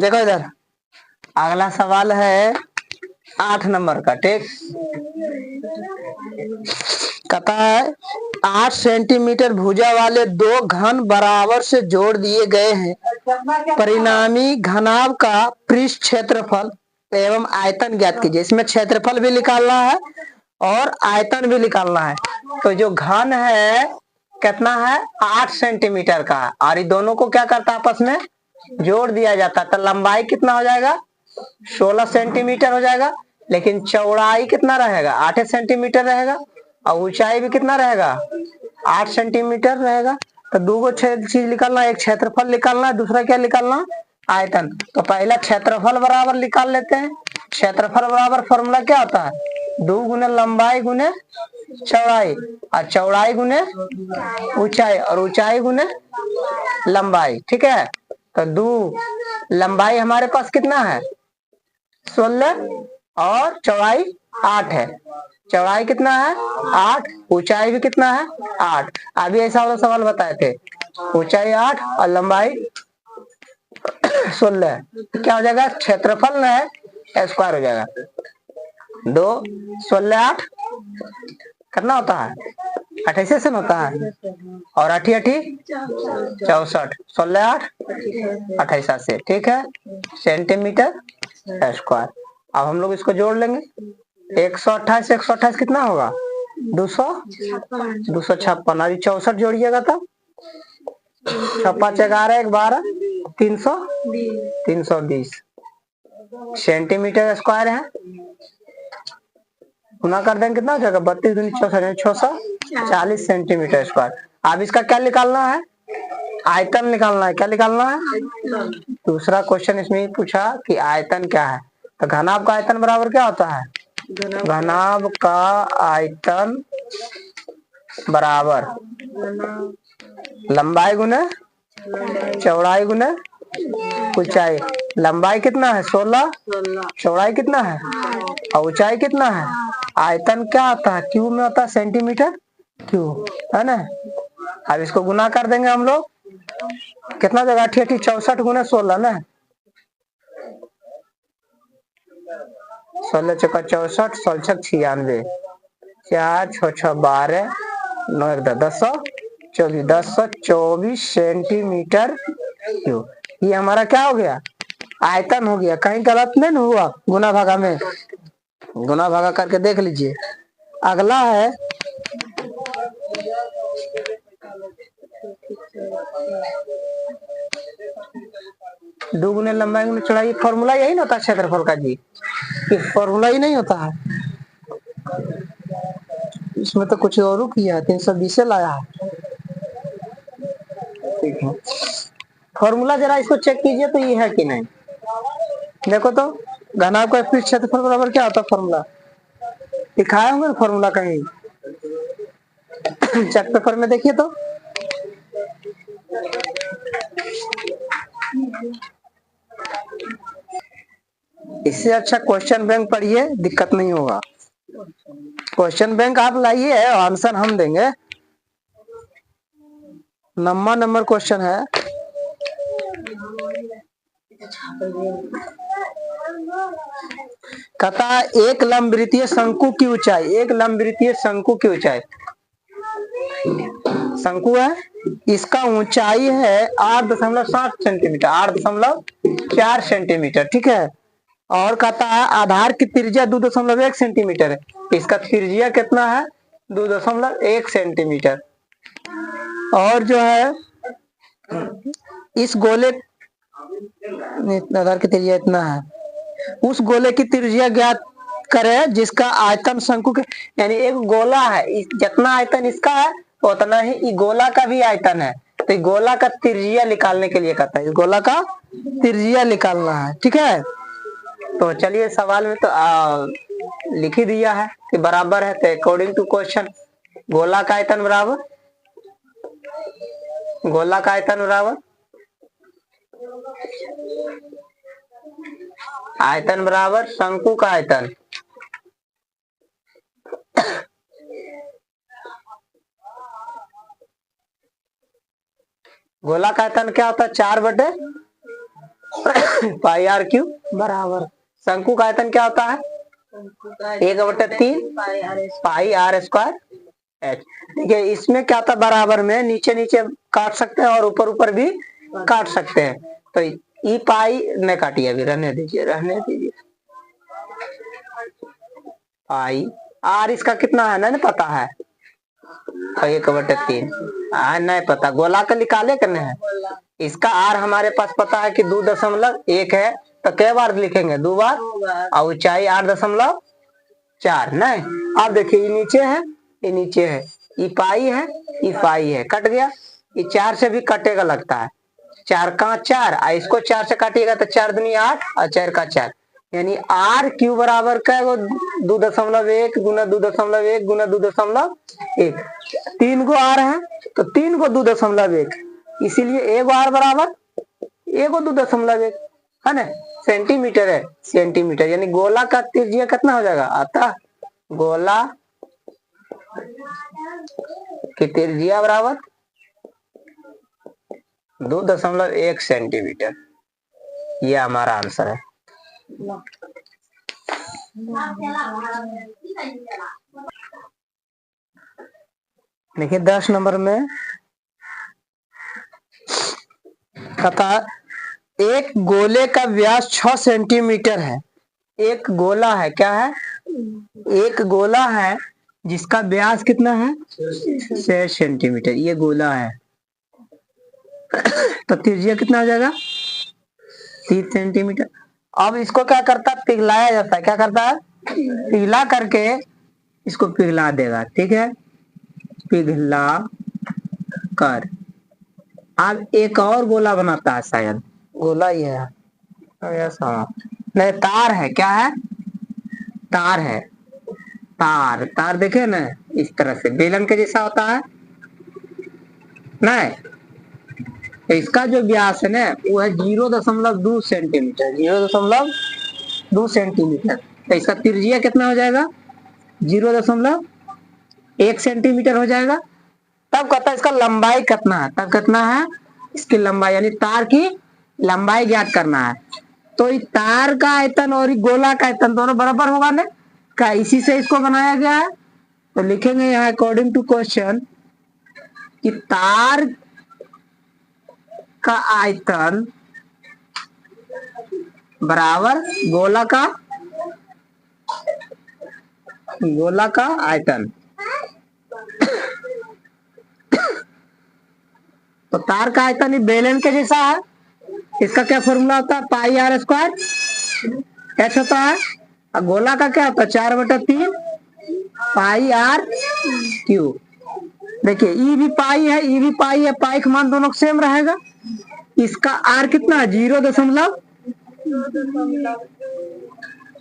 देखो इधर, अगला सवाल है 8 नंबर का। ठीक, कहता है 8 सेंटीमीटर भुजा वाले दो घन बराबर से जोड़ दिए गए हैं। परिणामी घनाभ का पृष्ठ क्षेत्रफल एवं आयतन ज्ञात कीजिए। इसमें क्षेत्रफल भी निकालना है और आयतन भी निकालना है। तो जो घन है कितना है, 8 सेंटीमीटर का है, और ये दोनों को क्या करता है, आपस में जोड़ दिया जाता है। तो लंबाई कितना हो जाएगा, 16 सेंटीमीटर हो जाएगा। लेकिन चौड़ाई कितना रहेगा, 8 सेंटीमीटर रहेगा, और ऊंचाई भी कितना रहेगा, 8 सेंटीमीटर रहेगा। तो दो चीज निकालना, एक क्षेत्रफल निकालना है, दूसरा क्या निकालना, आयतन। तो पहला क्षेत्रफल बराबर निकाल लेते हैं। क्षेत्रफल बराबर फॉर्मूला क्या होता है, 2 गुने लंबाई गुने चौड़ाई, और चौड़ाई गुने ऊंचाई, और ऊंचाई गुने लंबाई। ठीक है, तो 2 लंबाई हमारे पास कितना है, 16, और चौड़ाई 8 है। चौड़ाई कितना है, 8, ऊंचाई भी कितना है, 8। अभी ऐसा वाला सवाल बताए थे, ऊंचाई 8 और लंबाई 16। क्या हो जाएगा, क्षेत्रफल है स्क्वायर हो जाएगा। 2 16 8 कितना होता है, 28 से होता है, और 8 8 64, 16 8 28 से। ठीक है, सेंटीमीटर स्क्वायर। अब हम लोग इसको जोड़ लेंगे, 128 128 कितना होगा, 256। अभी 64 जोड़िएगा तो 6 5 11 1 12 320 सेंटीमीटर स्क्वायर है। गुना कर देंगे कितना हो जाएगा, 32 दूनी 64, 640 सेंटीमीटर स्क्वायर। अब इसका क्या निकालना है, आयतन निकालना है। क्या निकालना है, दूसरा क्वेश्चन इसमें पूछा कि आयतन क्या है। तो घनाभ का आयतन बराबर क्या होता है, घनाभ का आयतन बराबर लंबाई गुने चौड़ाई गुने ऊंचाई। लंबाई कितना है, 16, चौड़ाई कितना है, और ऊंचाई कितना है। आयतन क्या आता है, क्यूब में होता है, सेंटीमीटर क्यूब, है ना। अब इसको गुना कर देंगे हम लोग, कितना जगह 68 64 गुना 16 ना, 16 चौका 64, 16 96, 4 6 6 12 9 1 10 1024 सेंटीमीटर क्यूब। ये हमारा क्या हो गया, आयतन हो गया। कहीं गलत नहीं ना हुआ, गुना भागा में, गुना भागा करके देख लीजिए। अगला है दुगुने लंबाई गुने चौड़ाई। फॉर्मूला यही ना होता है क्षेत्रफल का जी, फॉर्मूला ही नहीं होता है। इसमें तो कुछ और किया है, 320 से लाया है। ठीक है, फॉर्मूला जरा इसको चेक कीजिए तो ये है कि नहीं। देखो तो, घनाभ का पृष्ठ क्षेत्रफल बराबर क्या होता है, फॉर्मूला दिखाए होंगे ना फॉर्मूला कहीं चेक पेपर में देखिए तो। इससे अच्छा क्वेश्चन बैंक पढ़िए, दिक्कत नहीं होगा। क्वेश्चन बैंक आप लाइए, आंसर हम देंगे। नंबर क्वेश्चन है, कहता एक लंबवृत्तीय शंकु की ऊंचाई, एक लंबवृत्तीय शंकु की ऊंचाई, शंकु है, इसका ऊंचाई है 8.7 सेंटीमीटर, 8.4 सेंटीमीटर। ठीक है, और कहता है आधार की त्रिज्या 2.1 सेंटीमीटर है। इसका त्रिज्या कितना है, 2.1 सेंटीमीटर। और जो है इस गोले, आधार की त्रिज्या इतना है, उस गोले की त्रिज्या ज्ञात करे जिसका आयतन शंकु के, यानी एक गोला है, जितना आयतन इसका है उतना ही गोला का भी आयतन है। तो गोला का त्रिज्या निकालने के लिए कहता है, इस गोला का त्रिज्या निकालना है। ठीक है, तो चलिए सवाल में तो लिख ही दिया है कि बराबर है। तो अकॉर्डिंग टू क्वेश्चन, गोला का आयतन बराबर, गोला का आयतन बराबर आयतन बराबर शंकु का आयतन। गोला का आयतन क्या होता है? 4 बटे पाई आर क्यू बराबर। शंकु का आयतन क्या होता है? 1/3 पाई आर स्क्वायर एच। देखिए इसमें क्या था, बराबर में नीचे नीचे काट सकते हैं और ऊपर ऊपर भी काट सकते हैं। तो ई पाई न काटिए, अभी रहने दीजिए, रहने दीजिए। पाई आर इसका कितना है नहीं पता है, 1/3 नहीं पता। गोला का निकाले करने है, इसका आर हमारे पास पता है कि 2.1 है, तो कई बार लिखेंगे? 2 बार। और ऊंचाई 8.4 नहीं। अब देखिए ये नीचे है, ये नीचे है, ये पाई है, ये पाई है, कट गया। ये 4 से भी कटेगा लगता है, 4 का 4, और इसको 4 से काटिएगा तो 4 दूनी 8 और 4 का 4, यानी आर क्यू बराबर का 2.1 गुना 2.1 गुना 2.1। 3 गो आर है तो 3 गो 2.1, इसीलिए एगो आर बराबर एगो 2.1 है ना। सेंटीमीटर है, सेंटीमीटर, यानी गोला का त्रिज्या कितना हो जाएगा? आता गोला की त्रिज्या बराबर 2.1 सेंटीमीटर। यह हमारा आंसर है। देखिए 10 नंबर में तथा एक गोले का व्यास 6 सेंटीमीटर है। एक गोला है, क्या है? एक गोला है जिसका व्यास कितना है? 6 सेंटीमीटर। ये गोला है तो त्रिज्या कितना हो जाएगा? 30 सेंटीमीटर। अब इसको क्या करता है? पिघलाया जाता है। क्या करता है? पिघला करके इसको पिघला देगा, ठीक है, पिघला कर। अब एक और गोला बनाता है, शायद गोला ही है ऐसा नहीं, तार है। क्या है? तार है। तार, तार देखे ना, इस तरह से बेलन के जैसा होता है नहीं। तो इसका जो व्यास है ना वो है 0.2 सेंटीमीटर, 0.2 सेंटीमीटर। तो इसका त्रिज्या कितना हो जाएगा? 0.1 सेंटीमीटर हो जाएगा। तब कहता है इसका लंबाई कितना है? तब कितना है इसकी लंबाई, यानी तार की लंबाई ज्ञात करना है। तो इस तार का आयतन और गोला का आयतन दोनों बराबर होगा ना, क्या इसी से इसको बनाया गया है? तो लिखेंगे यहाँ अकॉर्डिंग टू क्वेश्चन कि तार का आयतन बराबर गोला का आयतन। तो तार का आयतन ही बेलन के जैसा है। इसका क्या फॉर्मूला होता है? पाई आर स्क्वायर एच होता है। और गोला का क्या होता है? 4/3 पाई आर क्यू। देखिए ई भी पाई है, ई भी पाई है, पाई का मान दोनों सेम रहेगा। इसका आर कितना है? 0.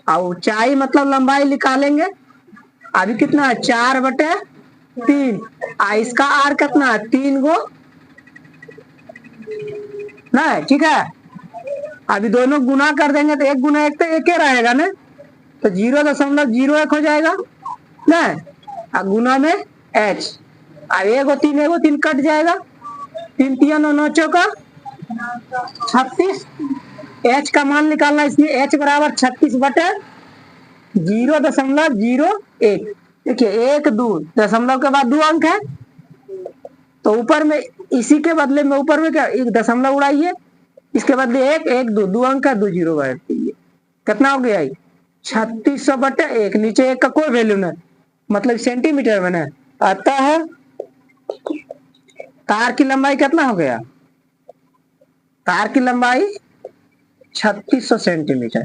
और ऊंचाई मतलब लंबाई निकालेंगे, अभी कितना है? 4/3। इसका आर कितना है? 3 गो नहीं, ठीक है। अभी दोनों गुना कर देंगे तो 1 गुना 1 तो 1 ही रहेगा ना, तो 0.01 हो जाएगा ना। और गुना में एच, अब एगो 3 कट जाएगा, 3 3 9 चौका 36। एच का मान निकालना, इसमें एच बराबर 36/0.01। देखिए 1 2 दशमलव के बाद 2 अंक है, तो ऊपर में इसी के बदले में ऊपर में क्या एक दशमलव उड़ाइए, इसके बदले 1 1 2 2 अंक का 2 0 बैठ दीजिए। कितना हो गया? 3600/1। नीचे 1 का कोई वैल्यू नहीं, मतलब सेंटीमीटर में ना आता है। तार की लंबाई कितना हो गया? तार की लंबाई 3600 सेंटीमीटर।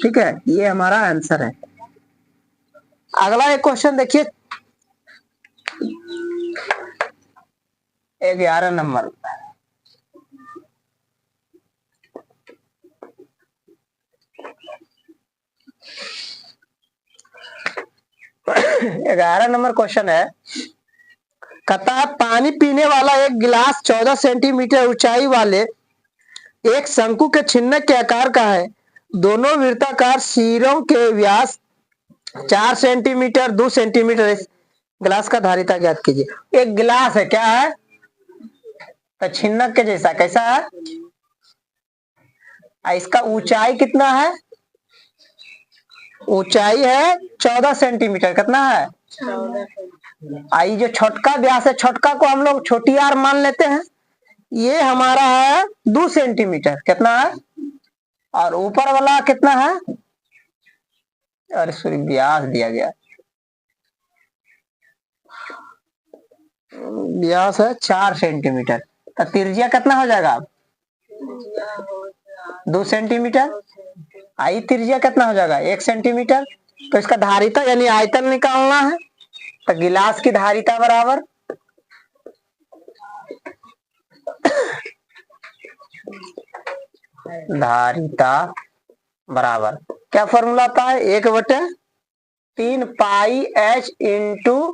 ठीक है, ये हमारा आंसर है। अगला एक क्वेश्चन देखिए 11 नंबर। ग्यारह नंबर क्वेश्चन है, कहता पानी पीने वाला एक गिलास 14 सेंटीमीटर ऊंचाई वाले एक शंकु के छिन्नक के आकार का है। दोनों वृत्ताकार सिरों के व्यास 4 सेंटीमीटर 2 सेंटीमीटर। इस गिलास का धारिता ज्ञात कीजिए। एक गिलास है, क्या है? तो छिन्नक के जैसा कैसा है। इसका ऊंचाई कितना है, ऊंचाई है 14 सेंटीमीटर। कितना है, आई जो छोटका व्यास है, छोटका को हम लोग छोटी आर मान लेते हैं। ये हमारा है 2 सेंटीमीटर। कितना है, और ऊपर वाला कितना है, अरे सॉरी व्यास दिया गया, व्यास है 4 सेंटीमीटर। तो त्रिज्या कितना हो जाएगा, 2 सेंटीमीटर। आई त्रिज्या कितना हो जाएगा, 1 सेंटीमीटर। तो इसका धारिता यानी आयतन निकालना है। तो गिलास की धारिता बराबर धारिता बराबर क्या फॉर्मूला आता है, 1/3 पाई एच इंटू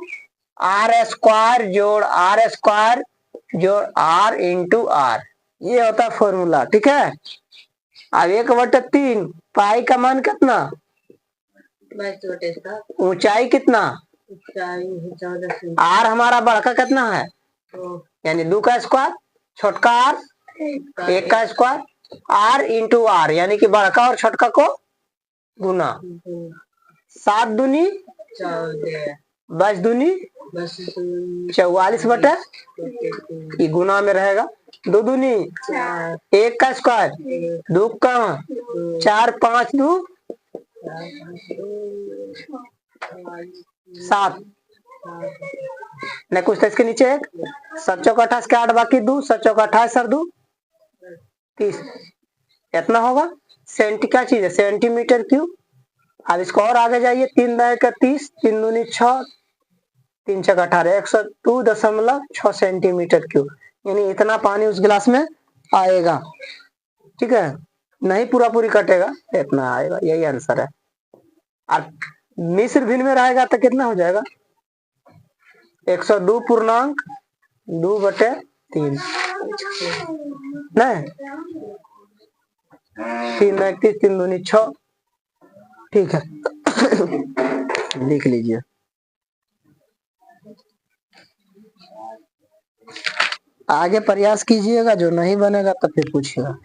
आर स्क्वायर जोड़ आर स्क्वायर जोड़ आर इंटू आर, ये होता है फॉर्मूला। ठीक है। अब 1/3 पाई का मान कितना, ऊंचाई कितना, आर हमारा बड़का कितना है, यानी 2 का स्क्वायर, छोटका आर 1 का स्क्वायर, आर इंटू आर यानी कि बड़का और छोटका को गुना। 7 दूनी 10 दूनी 44 ये गुना में रहेगा। 2 दूनी 1 का स्क्वायर, 2 का 4 5 2 7 नहीं कुछ तो इसके नीचे 1 7 चौक 28 के 8 बाकी 2 7 चौक 28 सर 2 30 इतना होगा। क्या चीज है, सेंटीमीटर क्यूब। अब इसको और आगे जाइए, 3 दाएं का 30 3 दूनी 6 3 छक 18 102.6 सेंटीमीटर क्यूब, यानी इतना पानी उस गिलास में आएगा। ठीक है, नहीं पूरा पूरी कटेगा, इतना आएगा, यही आंसर है। और मिश्र भिन्न में रहेगा तो कितना हो जाएगा, 102.2/3 नहीं 3 31 3 दूनी 6। ठीक है लिख लीजिए। आगे प्रयास कीजिएगा, जो नहीं बनेगा तो फिर पूछिएगा।